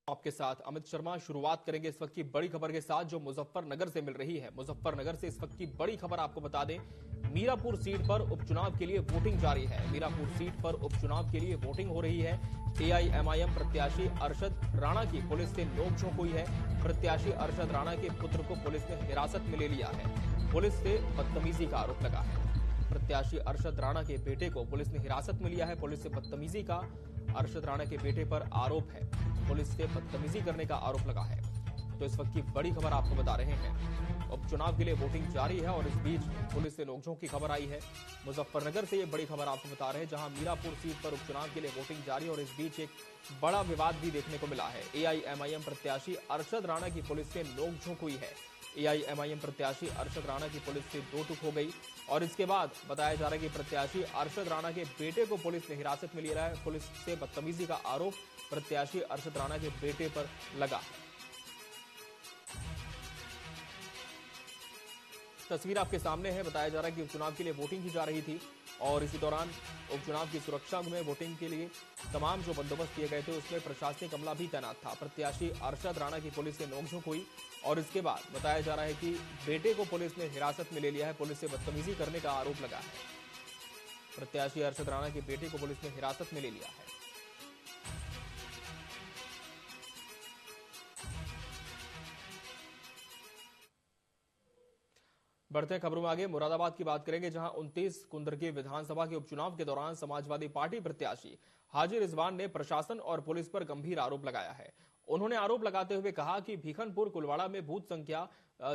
आपके साथ अमित शर्मा। शुरुआत करेंगे इस वक्त की बड़ी खबर के साथ जो मुजफ्फरनगर से मिल रही है। मुजफ्फरनगर से इस वक्त की बड़ी खबर आपको बता दें, मीरापुर सीट पर उपचुनाव के लिए वोटिंग जारी है। मीरापुर सीट पर उपचुनाव के लिए वोटिंग हो रही है। एआईएमआईएम प्रत्याशी अरशद राणा की पुलिस से नोकझोंक हुई है। प्रत्याशी अरशद राणा के पुत्र को पुलिस ने हिरासत में ले लिया है। पुलिस से बदतमीजी का आरोप लगा है। प्रत्याशी अरशद राणा के बेटे को पुलिस ने हिरासत में लिया है। पुलिस से बदतमीजी का अरशद राणा के बेटे पर आरोप है। पुलिस से बदतमीजी करने का आरोप लगा है। तो इस वक्त की बड़ी खबर आपको बता रहे हैं, उपचुनाव के लिए वोटिंग जारी है और इस बीच पुलिस से नोकझोंक की खबर आई है। मुजफ्फरनगर से ये बड़ी खबर आपको बता रहे हैं, जहां मीरापुर सीट पर उपचुनाव के लिए वोटिंग जारी है और इस बीच एक बड़ा विवाद भी देखने को मिला है। एआईएमआईएम प्रत्याशी अरशद राणा की पुलिस से नोकझोंक हुई है। एआईएमआईएम प्रत्याशी अरशद राणा की पुलिस से दो टूक हो गई और इसके बाद बताया जा रहा है कि प्रत्याशी अरशद राणा के बेटे को पुलिस ने हिरासत में लिया है। पुलिस से बदतमीजी का आरोप प्रत्याशी अरशद राणा के बेटे पर लगा है। तस्वीर आपके सामने है। बताया जा रहा है कि उपचुनाव के लिए वोटिंग की जा रही थी और इसी दौरान उपचुनाव की सुरक्षा में वोटिंग के लिए तमाम जो बंदोबस्त किए गए थे उसमें प्रशासनिक अमला भी तैनात था। प्रत्याशी अरशद राणा की पुलिस से नोकझोंक हुई और इसके बाद बताया जा रहा है कि बेटे को पुलिस ने हिरासत में ले लिया है। पुलिस से बदतमीजी करने का आरोप लगा है। प्रत्याशी अरशद राणा के बेटे को पुलिस ने हिरासत में ले लिया है। बढ़ते हैं खबरों में आगे। मुरादाबाद की बात करेंगे, जहां 29 कुंदरकी विधानसभा के उपचुनाव के दौरान समाजवादी पार्टी प्रत्याशी हाजी रिजवान ने प्रशासन और पुलिस पर गंभीर आरोप लगाया है। उन्होंने आरोप लगाते हुए कहा कि भीखनपुर कुलवाड़ा में बूथ संख्या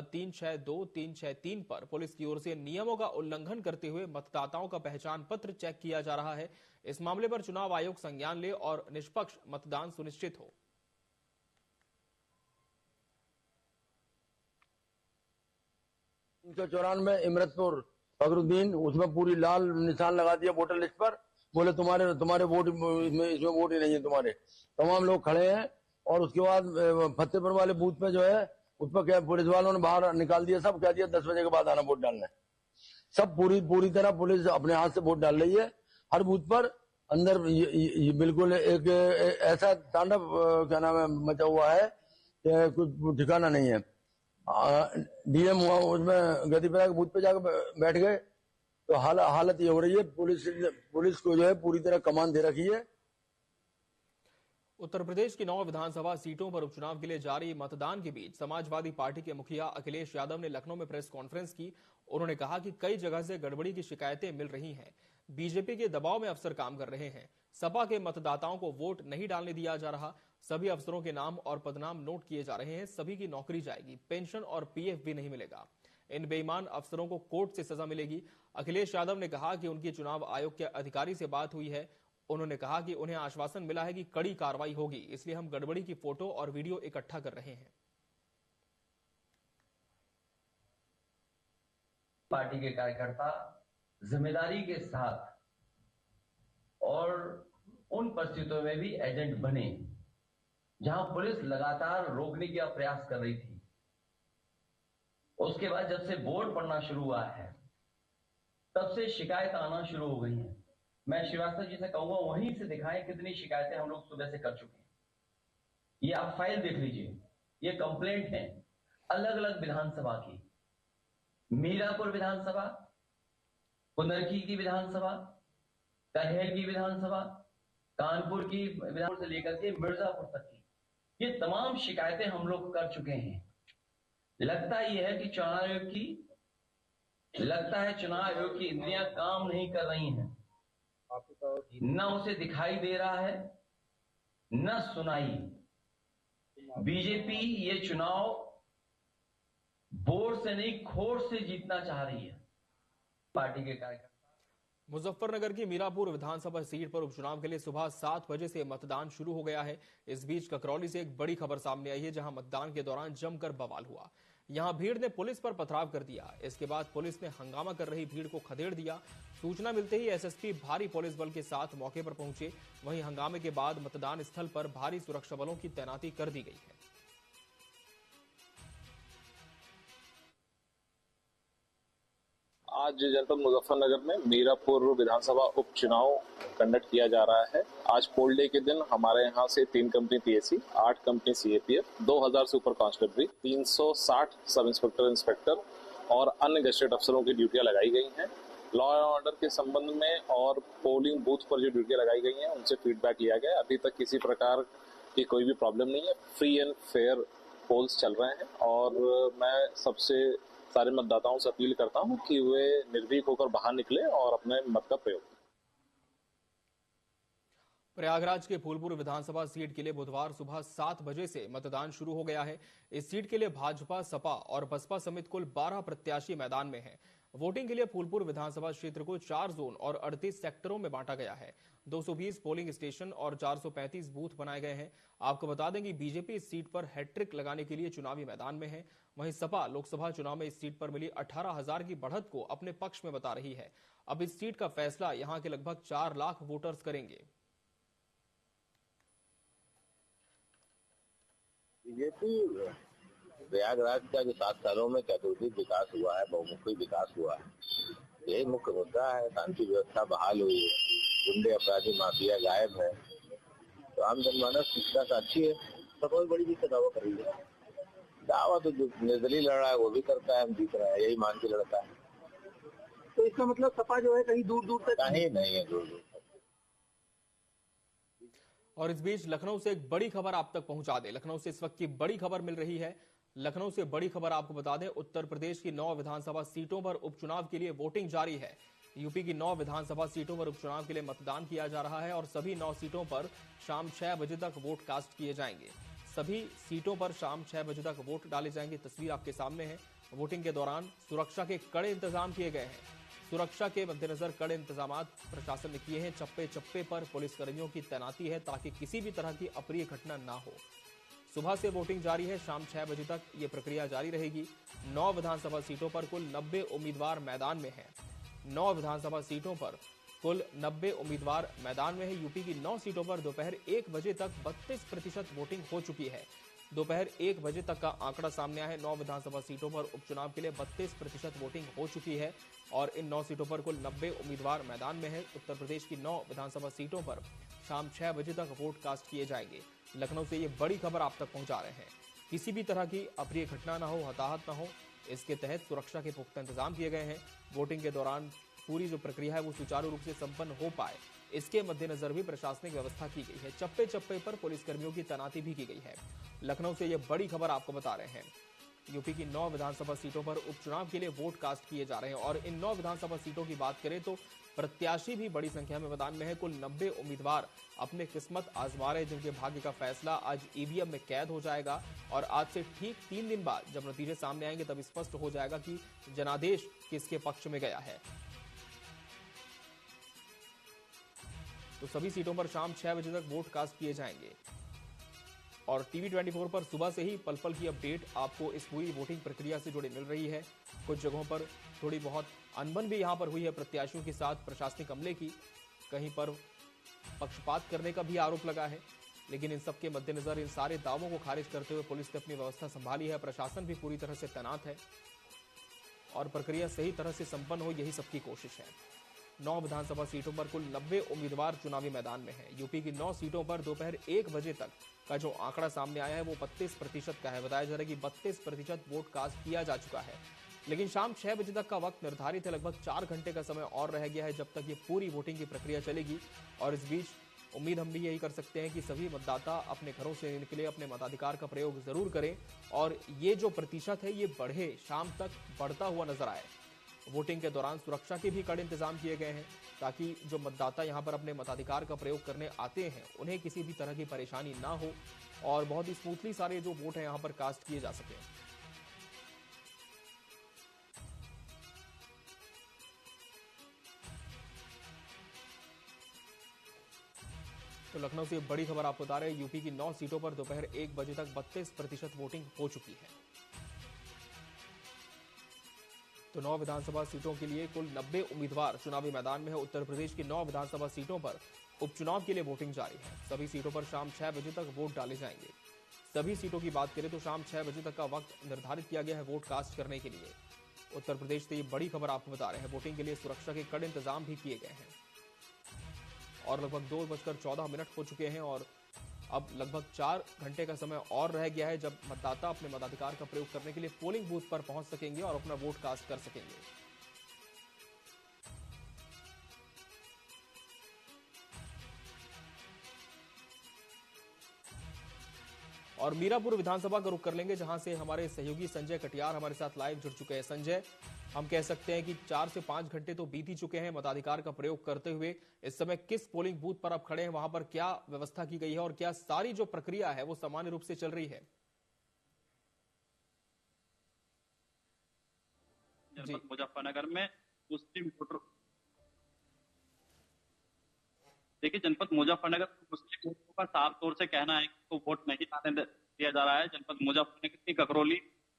362, 363 पर पुलिस की ओर से नियमों का उल्लंघन करते हुए मतदाताओं का पहचान पत्र चेक किया जा रहा है। इस मामले पर चुनाव आयोग संज्ञान ले और निष्पक्ष मतदान सुनिश्चित हो। 394 इमरतपुर फखरुद्दीन, उसमें पूरी लाल निशान लगा दिया वोटर लिस्ट पर। बोले तुम्हारे वोट इसमें वोट ही नहीं है तुम्हारे। तमाम लोग खड़े हैं और उसके बाद फतेहपुर वाले बूथ पे जो है उस पर क्या पुलिस वालों ने बाहर निकाल दिया। सब कह दिया 10 बजे के बाद आना वोट डालने। सब पूरी तरह पुलिस अपने हाथ से वोट डाल रही है। हर बूथ पर अंदर ये बिल्कुल एक ऐसा तांडव क्या नाम है मचा हुआ है कि कुछ ठिकाना नहीं है। डीएम हुआ उसमें गतिप्रयाग के बूथ पे जाकर बैठ गए तो हालत ये हो रही है। पुलिस को जो है पूरी तरह कमान दे रखी है। उत्तर प्रदेश की 9 विधानसभा सीटों पर उपचुनाव के लिए जारी मतदान के बीच समाजवादी पार्टी के मुखिया अखिलेश यादव ने लखनऊ में प्रेस कॉन्फ्रेंस की। उन्होंने कहा कि कई जगह से गड़बड़ी की शिकायतें मिल रही हैं। बीजेपी के दबाव में अफसर काम कर रहे हैं। सपा के मतदाताओं को वोट नहीं डालने दिया जा रहा। सभी अफसरों के नाम और पदनाम नोट किए जा रहे हैं। सभी की नौकरी जाएगी, पेंशन और पीएफ भी नहीं मिलेगा। इन बेईमान अफसरों को कोर्ट से सजा मिलेगी। अखिलेश यादव ने कहा कि उनकी चुनाव आयोग के अधिकारी से बात हुई है। उन्होंने कहा कि उन्हें आश्वासन मिला है कि कड़ी कार्रवाई होगी, इसलिए हम गड़बड़ी की फोटो और वीडियो इकट्ठा कर रहे हैं। पार्टी के कार्यकर्ता जिम्मेदारी के साथ और उन परिस्थितियों में भी एजेंट बने जहां पुलिस लगातार रोकने का प्रयास कर रही थी। उसके बाद जब से बोर्ड पड़ना शुरू हुआ है तब से शिकायत आना शुरू हो गई हैं। मैं श्रीवास्तव जी से कहूंगा वहीं से दिखाएं कितनी शिकायतें हम लोग सुबह से कर चुके हैं। ये आप फाइल देख लीजिए, ये कंप्लेंट है अलग अलग विधानसभा की। मीरापुर विधानसभा, कुंदरकी की विधानसभा, करहेर की विधानसभा, कानपुर की विधानसभा से लेकर के मिर्जापुर तक की, ये तमाम शिकायतें हम लोग कर चुके हैं। लगता यह है कि चुनाव आयोग की इंद्रियां काम नहीं कर रही हैं। न उसे दिखाई दे रहा है न सुनाई। बीजेपी ये चुनाव बोर्ड से नहीं खोट से जीतना चाह रही है। पार्टी के कार्यकर्ता मुजफ्फरनगर की मीरापुर विधानसभा सीट पर उपचुनाव के लिए सुबह 7 बजे से मतदान शुरू हो गया है। इस बीच ककरौली से एक बड़ी खबर सामने आई है, जहां मतदान के दौरान जमकर बवाल हुआ। यहां भीड़ ने पुलिस पर पथराव कर दिया। इसके बाद पुलिस ने हंगामा कर रही भीड़ को खदेड़ दिया। सूचना मिलते ही एसएसपी भारी पुलिस बल के साथ मौके पर पहुंचे। वहीं हंगामे के बाद मतदान स्थल पर भारी सुरक्षा बलों की तैनाती कर दी गई है। आज जनपद मुजफ्फरनगर में मीरापुर विधानसभा उपचुनाव कंडक्ट किया जा रहा है। आज पोल डे के दिन हमारे यहाँ से 3 कंपनी पीएससी, 8 कंपनी सीएपीएफ, 2000 से ऊपर कांस्टेबल, 360 सब इंस्पेक्टर और अन्य गजेटेड अफसरों की ड्यूटियां लगाई गई हैं। लॉ एंड ऑर्डर के संबंध में और पोलिंग बूथ पर जो ड्यूटियां लगाई गई हैं उनसे फीडबैक लिया गया। अभी तक किसी प्रकार की कोई भी प्रॉब्लम नहीं है। फ्री एंड फेयर पोल्स चल रहे हैं और मैं सबसे सारे मतदाताओं से अपील करता हूं कि वे निर्भीक होकर बाहर निकले और अपने मत का प्रयोग करें। प्रयागराज के फूलपुर विधानसभा सीट के लिए बुधवार सुबह 7 बजे से मतदान शुरू हो गया है। इस सीट के लिए भाजपा, सपा और बसपा समेत कुल 12 प्रत्याशी मैदान में हैं। वोटिंग के लिए फूलपुर विधानसभा क्षेत्र को 4 जोन और 38 सेक्टरों में बांटा गया है। 220 पोलिंग स्टेशन और 435 बूथ बनाए गए हैं। आपको बता दें कि बीजेपी इस सीट पर हैट्रिक लगाने के लिए चुनावी मैदान में है। वहीं सपा लोकसभा चुनाव में इस सीट पर मिली 18,000 की बढ़त को अपने पक्ष में बता रही है। अब इस सीट का फैसला यहां के लगभग 4 लाख वोटर्स करेंगे। बीजेपी प्रयागराज का जो 7 सालों में चतुर्दिक विकास हुआ है, बहुमुखी विकास हुआ है, यही मुख्य मुद्दा है। शांति व्यवस्था बहाल हुई है, गुंडे अपराधी माफिया गायब है, तो आम जनमानस शिक्षा से अच्छी है। तो कोई बड़ी दिक्कत दावा कर रही है। दावा तो जो निर्दलीय लड़ रहा है वो भी करता है, हम जीत रहा है, यही मान के लड़ता है। तो इसका मतलब सपा जो है कहीं दूर दूर तक कहीं नहीं है, दूर दूर। और इस बीच लखनऊ से एक बड़ी खबर आप तक पहुंचा दें। लखनऊ से इस वक्त की बड़ी खबर मिल रही है। लखनऊ से बड़ी खबर आपको बता दें, उत्तर प्रदेश की 9 विधानसभा सीटों पर उपचुनाव के लिए वोटिंग जारी है। यूपी की 9 विधानसभा सीटों पर उपचुनाव के लिए मतदान किया जा रहा है और सभी 9 सीटों पर शाम 6 बजे तक वोट कास्ट किए जाएंगे। सभी सीटों पर शाम 6 बजे तक वोट डाले जाएंगे। तस्वीर आपके सामने है। वोटिंग के दौरान सुरक्षा के कड़े इंतजाम किए गए हैं। सुरक्षा के मद्देनजर कड़े इंतजाम प्रशासन ने किए हैं। चप्पे चप्पे पर पुलिसकर्मियों की तैनाती है ताकि किसी भी तरह की अप्रिय घटना ना हो। सुबह से वोटिंग जारी है, शाम 6 बजे तक ये प्रक्रिया जारी रहेगी। 9 विधानसभा सीटों पर कुल 90 उम्मीदवार मैदान में हैं। 9 विधानसभा सीटों पर कुल 90 उम्मीदवार मैदान में है। यूपी की 9 सीटों पर दोपहर 1 बजे तक 32% वोटिंग हो चुकी है। दोपहर 1 बजे तक का आंकड़ा सामने आया है। 9 विधानसभा सीटों पर उपचुनाव के लिए 32% वोटिंग हो चुकी है और इन 9 सीटों पर कुल 90 उम्मीदवार मैदान में है। उत्तर प्रदेश की 9 विधानसभा सीटों पर शाम 6 बजे तक वोट कास्ट किए जाएंगे। लखनऊ से ये बड़ी खबर आप तक पहुंचा रहे हैं। किसी भी तरह की अप्रिय घटना ना हो, हताहत ना हो, इसके तहत सुरक्षा के पुख्ता इंतजाम किए गए हैं। वोटिंग के दौरान पूरी जो प्रक्रिया है वो सुचारू रूप से संपन्न हो पाए, इसके मद्देनजर भी प्रशासनिक व्यवस्था की गई है। चप्पे चप्पे पर पुलिसकर्मियों की तैनाती भी की गई है। लखनऊ से ये बड़ी खबर आपको बता रहे हैं। यूपी की 9 विधानसभा सीटों पर उपचुनाव के लिए वोट कास्ट किए जा रहे हैं और इन 9 विधानसभा सीटों की बात करें तो प्रत्याशी भी बड़ी संख्या में मैदान में है। कुल 90 उम्मीदवार अपने किस्मत आजमा रहे, जिनके भाग्य का फैसला आज ईवीएम में कैद हो जाएगा और आज से ठीक 3 दिन बाद जब नतीजे सामने आएंगे तब स्पष्ट हो जाएगा कि जनादेश किसके पक्ष में गया है। तो सभी सीटों पर शाम 6 बजे तक वोट कास्ट किए जाएंगे और टीवी 24 पर सुबह से ही पल पल की अपडेट आपको इस पूरी वोटिंग प्रक्रिया से जुड़ी मिल रही है। कुछ जगहों पर थोड़ी बहुत अनबन भी यहां पर हुई है प्रत्याशियों के साथ प्रशासनिक अमले की। कहीं पर पक्षपात करने का भी आरोप लगा है, लेकिन इन सब के मद्देनजर इन सारे दावों को खारिज करते हुए पुलिस ने अपनी व्यवस्था संभाली है। प्रशासन भी पूरी तरह से तैनात है और प्रक्रिया सही तरह से संपन्न हो, यही सबकी कोशिश है। 9 विधानसभा सीटों पर कुल 90 उम्मीदवार चुनावी मैदान में हैं। यूपी की 9 सीटों पर दोपहर 1 बजे तक का जो आंकड़ा सामने आया है वो 32% का है। बताया जा रहा है कि 32% वोट कास्ट किया जा चुका है, लेकिन शाम 6 बजे तक का वक्त निर्धारित है। लगभग 4 घंटे का समय और रह गया है जब तक ये पूरी वोटिंग की प्रक्रिया चलेगी और इस बीच उम्मीद हम भी यही कर सकते हैं कि सभी मतदाता अपने घरों से निकले, अपने मताधिकार का प्रयोग जरूर करें और ये जो प्रतिशत है ये बढ़े, शाम तक बढ़ता हुआ नजर आए। वोटिंग के दौरान सुरक्षा के भी कड़े इंतजाम किए गए हैं ताकि जो मतदाता यहां पर अपने मताधिकार का प्रयोग करने आते हैं उन्हें किसी भी तरह की परेशानी ना हो और बहुत ही स्मूथली सारे जो वोट हैं यहां पर कास्ट किए जा सके। तो लखनऊ से बड़ी खबर आपको बता रहे हैं। यूपी की 9 सीटों पर दोपहर 1 बजे तक 32% वोटिंग हो चुकी है। तो 9 विधानसभा सीटों के लिए कुल 90 उम्मीदवार चुनावी मैदान में है। उत्तर प्रदेश की 9 विधानसभा सीटों पर उपचुनाव के लिए वोटिंग जारी है। सभी सीटों पर शाम 6 बजे तक वोट डाले जाएंगे। सभी सीटों की बात करें तो शाम 6 बजे तक का वक्त निर्धारित किया गया है वोट कास्ट करने के लिए। उत्तर प्रदेश से ये बड़ी खबर आपको बता रहे हैं। वोटिंग के लिए सुरक्षा के कड़े इंतजाम भी किए गए हैं और लगभग 2:14 हो चुके हैं और अब लगभग 4 घंटे का समय और रह गया है जब मतदाता अपने मताधिकार का प्रयोग करने के लिए पोलिंग बूथ पर पहुंच सकेंगे और अपना वोट कास्ट कर सकेंगे। और मीरापुर विधानसभा का रुख कर लेंगे जहां से हमारे सहयोगी संजय कटियार हमारे साथ लाइव जुड़ चुके हैं। संजय, हम कह सकते हैं कि 4 से 5 घंटे तो बीत ही चुके हैं मताधिकार का प्रयोग करते हुए। इस समय किस पोलिंग बूथ पर आप खड़े हैं, वहां पर क्या व्यवस्था की गई है और क्या सारी जो प्रक्रिया है वो सामान्य रूप से चल रही है? जी, मुजफ्फरनगर में मुस्लिम वोटर, देखिए जनपद मुजफ्फरनगर मुस्लिम वोटरों का साफ तौर से कहना है कि तो वोट नहीं डालने दिया जा रहा है। जनपद मुजफ्फरनगर की ककरौली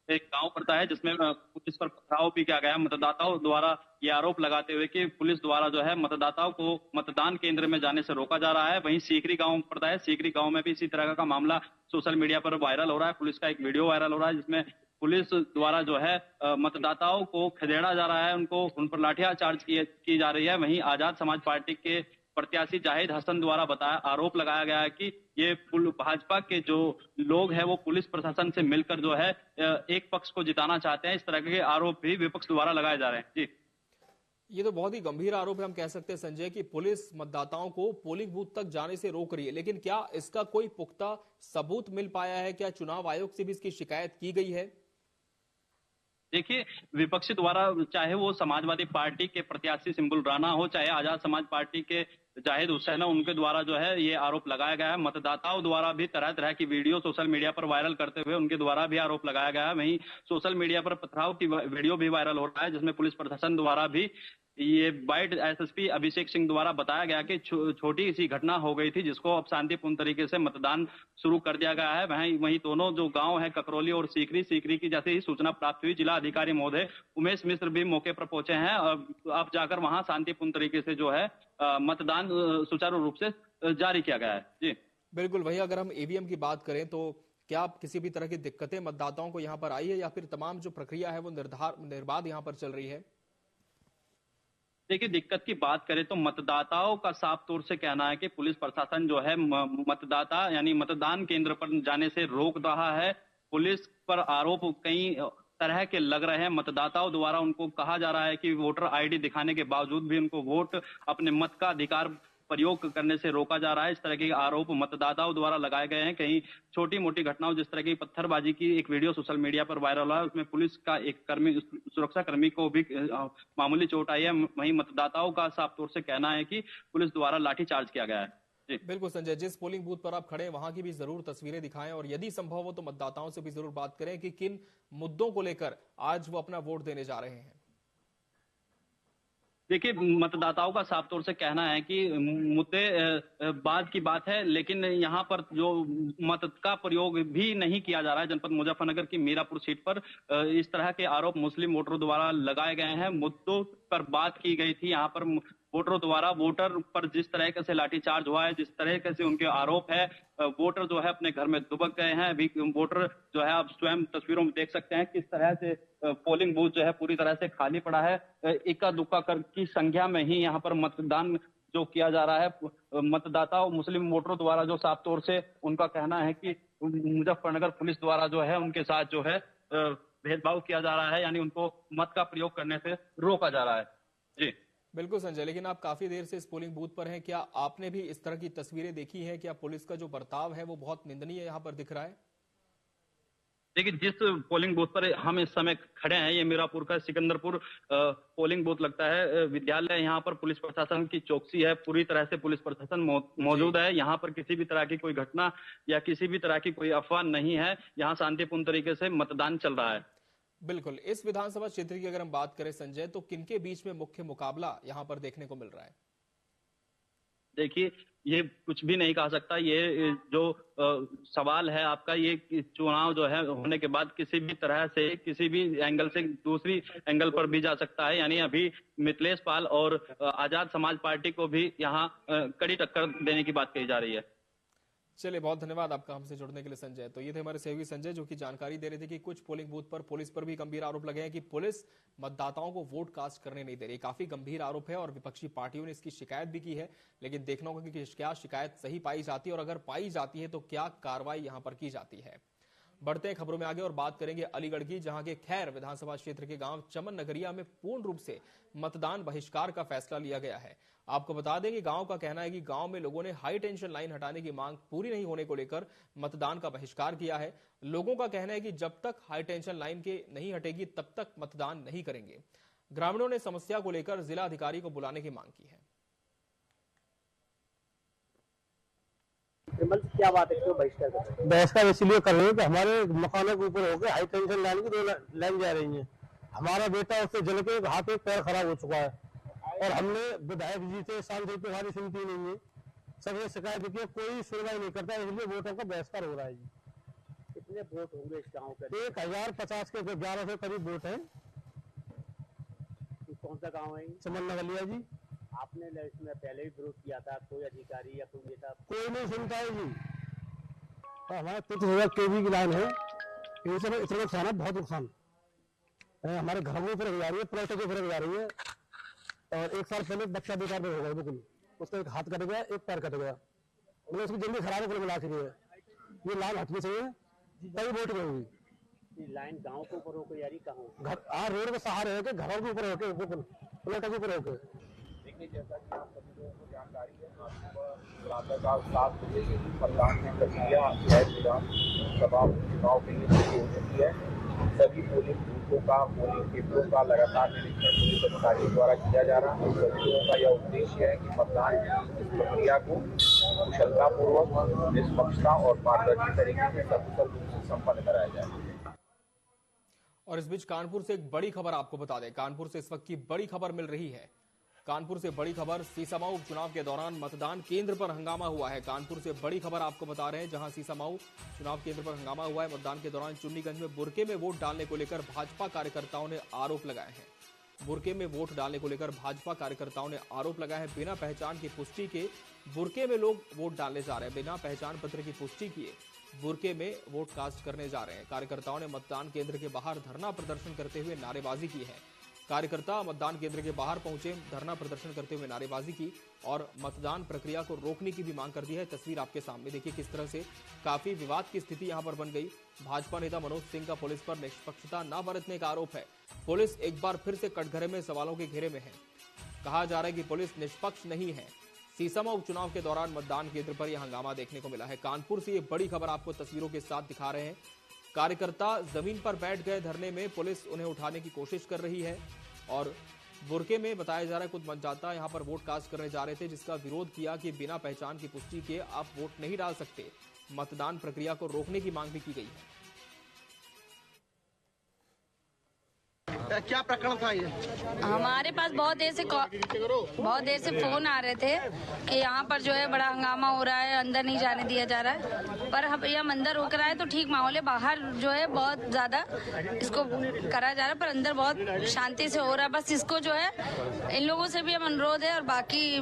एक गांव पड़ता है जिसमें पुलिस पर पथराव भी किया गया। मतदाताओं द्वारा ये आरोप लगाते हुए कि पुलिस द्वारा जो है मतदाताओं को मतदान केंद्र में जाने से रोका जा रहा है। वहीं सीकरी गांव पड़ता है, सीकरी गांव में भी इसी तरह का मामला सोशल मीडिया पर वायरल हो रहा है। पुलिस का एक वीडियो वायरल हो रहा है जिसमें पुलिस द्वारा जो है मतदाताओं को खदेड़ा जा रहा है, उन पर लाठीचार्ज की जा रही है। वहीं आजाद समाज पार्टी के प्रत्याशी जाहिद हसन द्वारा आरोप लगाया गया है कि ये भाजपा के जो लोग हैं वो पुलिस प्रशासन से मिलकर जो है एक पक्ष को जिताना चाहते हैं। इस तरह के आरोप भी विपक्ष द्वारा लगाए जा रहे हैं। जी, ये तो बहुत ही गंभीर आरोप है, हम कह सकते हैं संजय, कि पुलिस मतदाताओं को पोलिंग बूथ तक जाने से रोक रही है। लेकिन क्या इसका कोई पुख्ता सबूत मिल पाया है? क्या चुनाव आयोग से भी इसकी शिकायत की गई है? देखिए, विपक्षी द्वारा चाहे वो समाजवादी पार्टी के प्रत्याशी सिंबुल राणा हो, चाहे आजाद समाज पार्टी के जाहिद हुसैन, उनके द्वारा जो है ये आरोप लगाया गया है। मतदाताओं द्वारा भी तरह तरह की वीडियो सोशल मीडिया पर वायरल करते हुए उनके द्वारा भी आरोप लगाया गया है। वहीं सोशल मीडिया पर पथराव की वीडियो भी वायरल हो रहा है जिसमें पुलिस प्रशासन द्वारा भी ये बाइट एसएसपी अभिषेक सिंह द्वारा बताया गया कि छोटी सी घटना हो गई थी जिसको अब शांतिपूर्ण तरीके से मतदान शुरू कर दिया गया है। वहीं दोनों जो गांव है ककरौली और सीकरी की जैसे ही सूचना प्राप्त हुई, जिला अधिकारी महोदय उमेश मिश्र भी मौके पर पहुंचे हैं और अब जाकर वहां शांतिपूर्ण तरीके से जो है मतदान सुचारू रूप से जारी किया गया है। जी बिल्कुल। वही अगर हम ईवीएम की बात करें तो क्या किसी भी तरह की दिक्कतें मतदाताओं को यहाँ पर आई है या फिर तमाम जो प्रक्रिया है वो निर्बाध यहाँ पर चल रही है? देखिए, दिक्कत की बात करें तो मतदाताओं का साफ तौर से कहना है कि पुलिस प्रशासन जो है मतदाता यानी मतदान केंद्र पर जाने से रोक रहा है। पुलिस पर आरोप कई तरह के लग रहे हैं। मतदाताओं द्वारा उनको कहा जा रहा है कि वोटर आईडी दिखाने के बावजूद भी उनको वोट अपने मत का अधिकार प्रयोग करने से रोका जा रहा है। इस तरह के आरोप मतदाताओं द्वारा लगाए गए हैं। कहीं छोटी मोटी घटनाओं जिस तरह की पत्थरबाजी की एक वीडियो सोशल मीडिया पर वायरल हुआ है उसमें पुलिस का एक सुरक्षा कर्मी को भी मामूली चोट आई है। वहीं मतदाताओं का साफ तौर से कहना है कि पुलिस द्वारा लाठीचार्ज किया गया है। बिल्कुल संजय, जिस पोलिंग बूथ पर आप खड़े हैं वहां की भी जरूर तस्वीरें दिखाएं और यदि संभव हो तो मतदाताओं से भी जरूर बात करें कि किन मुद्दों को लेकर आज वो अपना वोट देने जा रहे हैं। देखिए, मतदाताओं का साफ तौर से कहना है कि मुद्दे बाद की बात है, लेकिन यहाँ पर जो मत का प्रयोग भी नहीं किया जा रहा है। जनपद मुजफ्फरनगर की मीरापुर सीट पर इस तरह के आरोप मुस्लिम वोटरों द्वारा लगाए गए हैं। मुद्दों पर बात की गई थी। यहाँ पर वोटरों द्वारा वोटर पर जिस तरह से लाठीचार्ज हुआ है, जिस तरह से उनके आरोप है, वोटर जो है अपने घर में दुबक गए हैं। अभी वोटर जो है आप स्वयं तस्वीरों में देख सकते हैं किस तरह से पोलिंग बूथ जो है पूरी तरह से खाली पड़ा है। इक्का दुक्का की संख्या में ही यहाँ पर मतदान जो किया जा रहा है। मतदाताओं मुस्लिम वोटरों द्वारा जो साफ तौर से उनका कहना है कि मुजफ्फरनगर पुलिस द्वारा जो है उनके साथ जो है भेदभाव किया जा रहा है, यानी उनको मत का प्रयोग करने से रोका जा रहा है। जी बिल्कुल संजय, लेकिन आप काफी देर से इस पोलिंग बूथ पर हैं, क्या आपने भी इस तरह की तस्वीरें देखी हैं? क्या पुलिस का जो बर्ताव है वो बहुत निंदनीय यहाँ पर दिख रहा है? देखिए, जिस पोलिंग बूथ पर हम इस समय खड़े हैं ये मीरापुर का सिकंदरपुर पोलिंग बूथ लगता है। विद्यालय, यहाँ पर पुलिस प्रशासन की चौकसी है, पूरी तरह से पुलिस प्रशासन मौजूद है। यहाँ पर किसी भी तरह की कोई घटना या किसी भी तरह की कोई अफवाह नहीं है। यहाँ शांतिपूर्ण तरीके से मतदान चल रहा है। बिल्कुल। इस विधानसभा क्षेत्र की अगर हम बात करें संजय, तो किनके बीच में मुख्य मुकाबला यहाँ पर देखने को मिल रहा है? देखिए, ये कुछ भी नहीं कहा सकता। ये जो सवाल है आपका, ये चुनाव जो है होने के बाद किसी भी तरह से किसी भी एंगल से दूसरी एंगल पर भी जा सकता है। यानी अभी मिथिलेश पाल और आजाद समाज पार्टी को भी यहाँ कड़ी टक्कर देने की बात कही जा रही है। चलिए, बहुत धन्यवाद आपका हमसे जुड़ने के लिए संजय। तो ये थे हमारे सहयोगी संजय, जो कि जानकारी दे रहे थे कि कुछ पोलिंग बूथ पर पुलिस पर भी गंभीर आरोप लगे हैं कि पुलिस मतदाताओं को वोट कास्ट करने नहीं दे रही। काफी गंभीर आरोप है और विपक्षी पार्टियों ने इसकी शिकायत भी की है, लेकिन देखना होगा कि क्या शिकायत सही पाई जाती है और अगर पाई जाती है तो क्या कार्रवाई यहां पर की जाती है। बढ़ते हैं खबरों में आगे और बात करेंगे अलीगढ़ की, जहां के खैर विधानसभा क्षेत्र के गांव चमन नगरिया में पूर्ण रूप से मतदान बहिष्कार का फैसला लिया गया है। आपको बता दें कि गांव का कहना है कि गांव में लोगों ने हाई टेंशन लाइन हटाने की मांग पूरी नहीं होने को लेकर मतदान का बहिष्कार किया है। लोगों का कहना है कि जब तक हाई टेंशन लाइन के नहीं हटेगी तब तक मतदान नहीं करेंगे। ग्रामीणों ने समस्या को लेकर जिला अधिकारी को बुलाने की मांग की है। क्या बात है, क्यों बहिष्कार कर रहे हैं? बहिष्कार इसलिए कर रहे हैं कि हमारे मकानों के ऊपर होकर हाई टेंशन लाइन की 2 लाइन जा रही है। हमारा बेटा उससे जल के हाथ में पैर खराब हो चुका है और हमने विधायक जी से सांसद हमारी सुनती नहीं है, सबसे शिकायत की, कोई सुनवाई नहीं करता, इसलिए वोटों का बहिष्कार हो रहा है जी। कितने वोट होंगे इस गाँव का? 1050 के 1100 करीब वोट है। कौन सा गाँव है? चमन नगरिया जी। आपने इसमें पहले भी विरोध किया था, कोई अधिकारी या कोई नेता? कोई नहीं सुनता है जी। हमारे 30,000 केवी की लाइन है, इतना नुकसान है, बहुत नुकसान है। हमारे घरों के ऊपर जा रही है, प्लॉटों के ऊपर जा रही है और 1 साल पहले बच्चा बेकार में हो गया, बिल्कुल उसका एक हाथ कट गया, एक पैर कट गया, मतलब उसकी जल्दी खराब होकर मिला के ये लाइन हटनी चाहिए, तभी वोट होगी। लाइन गांव के ऊपर होकर जा रही, कहाँ रोड के सहारे है कि घरों के ऊपर होकर, बिल्कुल प्लॉटों के ऊपर होकर। देखिए, जैसा कि आप सभी लोगों को जानकारी है, प्रातःकाल 7 बजे से मतदान की प्रक्रिया विधानसभा चुनाव के लिए शुरू हो चुकी है। सभी पोलिंग बूथों का, पोलिंग केंद्रों का लगातार निरीक्षण पुलिस अधिकारियों द्वारा किया जा रहा है। सभी का यह उद्देश्य है कि मतदान की इस प्रक्रिया को कुशलतापूर्वक, निष्पक्षता और पारदर्शी तरीके से सकुशल रूप से संपन्न कराया जाए। और इस बीच कानपुर से एक बड़ी खबर आपको बता दें, कानपुर से इस वक्त की बड़ी खबर मिल रही है। कानपुर से बड़ी खबर, सीसामाऊ उपचुनाव के दौरान मतदान केंद्र पर हंगामा हुआ है। कानपुर से बड़ी खबर आपको बता रहे हैं, जहां सीसामाऊ चुनाव केंद्र पर हंगामा हुआ है। मतदान के दौरान चुन्नीगंज में बुरके में वोट डालने को लेकर भाजपा कार्यकर्ताओं ने आरोप लगाए हैं। बुरके में वोट डालने को लेकर भाजपा कार्यकर्ताओं ने आरोप लगाया है। बिना पहचान की पुष्टि के बुरके में लोग वोट डालने जा रहे हैं। बिना पहचान पत्र की पुष्टि किए बुरके में वोट कास्ट करने जा रहे हैं। कार्यकर्ताओं ने मतदान केंद्र के बाहर धरना प्रदर्शन करते हुए नारेबाजी की है। कार्यकर्ता मतदान केंद्र के बाहर पहुंचे, धरना प्रदर्शन करते हुए नारेबाजी की और मतदान प्रक्रिया को रोकने की भी मांग कर दी है। तस्वीर आपके सामने देखिए किस तरह से काफी विवाद की स्थिति यहां पर बन गई। भाजपा नेता मनोज सिंह का पुलिस पर निष्पक्षता न बरतने का आरोप है। पुलिस एक बार फिर से कटघरे में सवालों के घेरे में है। कहा जा रहा है कि पुलिस निष्पक्ष नहीं है। सीसामाऊ उपचुनाव के दौरान मतदान केंद्र पर यह हंगामा देखने को मिला है। कानपुर से ये बड़ी खबर आपको तस्वीरों के साथ दिखा रहे हैं। कार्यकर्ता जमीन पर बैठ गए धरने में, पुलिस उन्हें उठाने की कोशिश कर रही है और बुरके में बताया जा रहा है कुछ मतदाता यहां पर वोट कास्ट करने जा रहे थे, जिसका विरोध किया कि बिना पहचान की पुष्टि के आप वोट नहीं डाल सकते। मतदान प्रक्रिया को रोकने की मांग भी की गई है। क्या प्रकरण था ये? हमारे पास बहुत देर से फोन आ रहे थे कि यहाँ पर जो है बड़ा हंगामा हो रहा है, अंदर नहीं जाने दिया जा रहा है। पर हम अंदर रोक रहा है तो ठीक माहौल है, बाहर जो है बहुत ज्यादा इसको करा जा रहा है, पर अंदर बहुत शांति से हो रहा है। बस इसको जो है इन लोगों से भी हम अनुरोध है और बाकी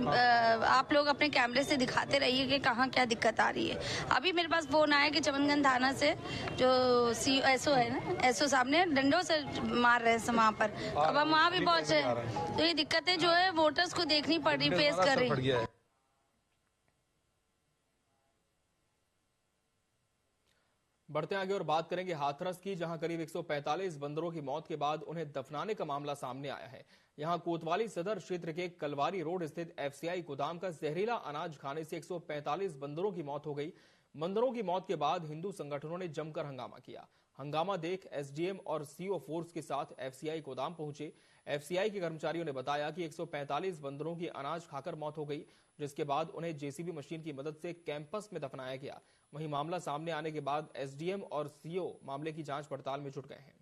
आप लोग अपने कैमरे से दिखाते रहिए कि कहाँ क्या दिक्कत आ रही है। अभी मेरे पास फोन आया कि चमनगंज थाना से जो एसओ है ना, एसओ साहब ने डंडों से मार रहे हैं वहाँ पर। अब हम वहाँ भी पहुंचे तो ये दिक्कतें जो है वोटर्स को देखनी पड़ रही, फेस कर रही। बढ़ते आगे और बात करेंगे हाथरस की, जहां करीब 145 बंदरों की मौत के बाद उन्हें दफनाने का मामला सामने आया है। यहां कोतवाली सदर क्षेत्र के कलवारी रोड स्थित एफसीआई गोदाम का जहरीला अनाज खाने से 145 बंदरों की मौत हो गई। बंदरों की मौत के बाद हिंदू संगठनों ने जमकर हंगामा किया। हंगामा देख एसडीएम और सीओ फोर्स के साथ एफसीआई गोदाम पहुंचे। एफसीआई के कर्मचारियों ने बताया कि 145 बंदरों की अनाज खाकर मौत हो गई, जिसके बाद उन्हें जेसीबी मशीन की मदद से कैंपस में दफनाया गया। वहीं मामला सामने आने के बाद एसडीएम और सीओ मामले की जांच पड़ताल में जुट गए हैं।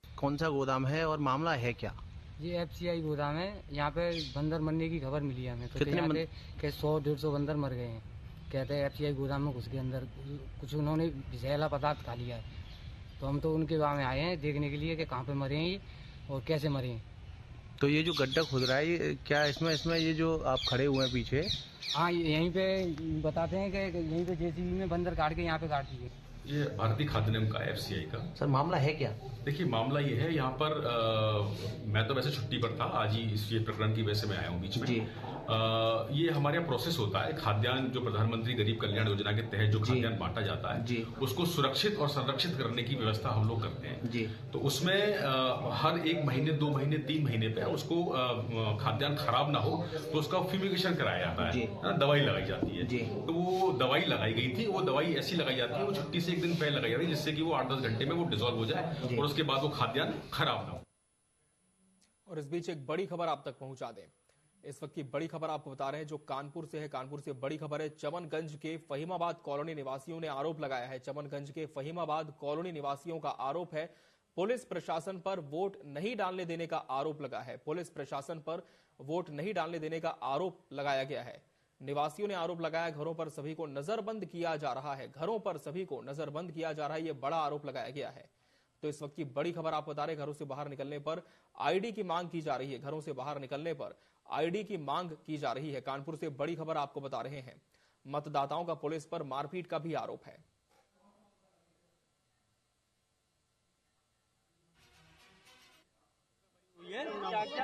कौन सा गोदाम है और मामला है क्या? ये एफसीआई गोदाम है। यहाँ पे बंदर मरने की खबर मिली है हमें, तो यहाँ पे 100-150 बंदर मर गए हैं। कहते हैं एफसीआई गोदाम में घुस के अंदर कुछ उन्होंने विषैला पदार्थ खा लिया है। तो हम तो उनके गाँव में आए हैं देखने के लिए कि कहाँ पे मरे हैं ये और कैसे मरे हैं। तो ये जो गड्ढा खुद रहा है ये क्या इसमें ये जो आप खड़े हुए हैं पीछे, हाँ यहीं पे बताते हैं कि यहीं पे जेसीबी में बंदर काट के यहाँ पे काट दिए। ये भारतीय खाद्य निगम का FCI का। सर मामला है क्या? देखिए मामला ये है, यहाँ पर मैं तो वैसे छुट्टी पर था, आज ही इस ये प्रकरण की वजह से मैं आया हूँ बीच में। ये हमारे यहाँ प्रोसेस होता है, खाद्यान्न जो प्रधानमंत्री गरीब कल्याण योजना के तहत जो खाद्यान्न बांटा जाता है उसको सुरक्षित और संरक्षित करने की व्यवस्था हम लोग करते हैं। तो उसमें हर 1 महीने 2 महीने 3 महीने पे उसको खाद्यान्न खराब ना हो तो उसका फ्यूमिगेशन कराया जाता है, दवाई लगाई जाती है। तो वो दवाई लगाई गई थी, वो दवाई ऐसी लगाई जाती है, वो छुट्टी से 1 दिन पहले लगाई जाती है जिससे कि वो 8-10 घंटे में वो डिसॉल्व हो जाए और उसके बाद वो खाद्यान्न खराब ना हो। और इस बीच एक बड़ी खबर आप तक पहुंचा दें। इस वक्त की बड़ी खबर आपको बता रहे हैं जो कानपुर से है। कानपुर से बड़ी खबर है, चमनगंज के फहीमाबाद कॉलोनी निवासियों ने आरोप लगाया है। चमनगंज के फहीमाबाद कॉलोनी निवासियों का आरोप है पुलिस प्रशासन पर वोट नहीं डालने देने का आरोप लगा है। पुलिस प्रशासन पर वोट नहीं डालने देने का आरोप लगाया गया है। निवासियों ने आरोप लगाया घरों पर सभी को नजरबंद किया जा रहा है। घरों पर सभी को नजरबंद किया जा रहा है, यह बड़ा आरोप लगाया गया है। तो इस वक्त की बड़ी खबर आप बता रहे, घरों से बाहर निकलने पर आईडी की मांग की जा रही है। घरों से बाहर निकलने पर आईडी की मांग की जा रही है। कानपुर से बड़ी खबर आपको बता रहे हैं, मतदाताओं का पुलिस पर मारपीट का भी आरोप है।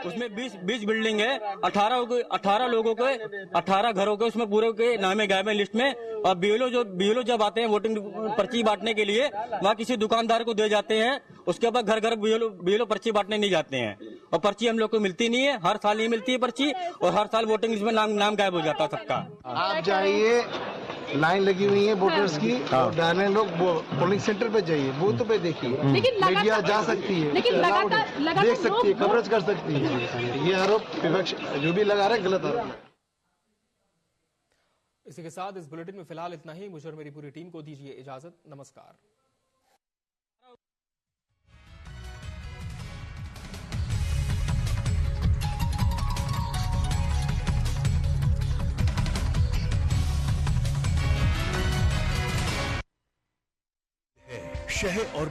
उसमें 20 बिल्डिंग है, 18 लोगों के 18 घरों के उसमें पूरे के नामे गए हैं लिस्ट में। और बीएलओ जब आते हैं वोटिंग पर्ची बांटने के लिए वहाँ किसी दुकानदार को दे जाते हैं, उसके बाद घर बीएलओ पर्ची बांटने नहीं जाते हैं और पर्ची हम लोग को मिलती नहीं है। हर साल नहीं मिलती है पर्ची और हर साल वोटिंग लिस्ट में नाम गायब हो जाता है सबका। आप जाइए, लाइन लगी हुई है वोटर्स की, और डायने लोग पोलिंग सेंटर पे जाइए, बूथ पे देखिए, मीडिया जा सकती है, देख सकती है, कवरेज कर सकती है। ये आरोप विपक्ष जो भी लगा रहे गलत आरोप है। इसी के साथ इस बुलेटिन में फिलहाल इतना ही। मुझे और मेरी पूरी टीम को दीजिए इजाजत। नमस्कार। शहर और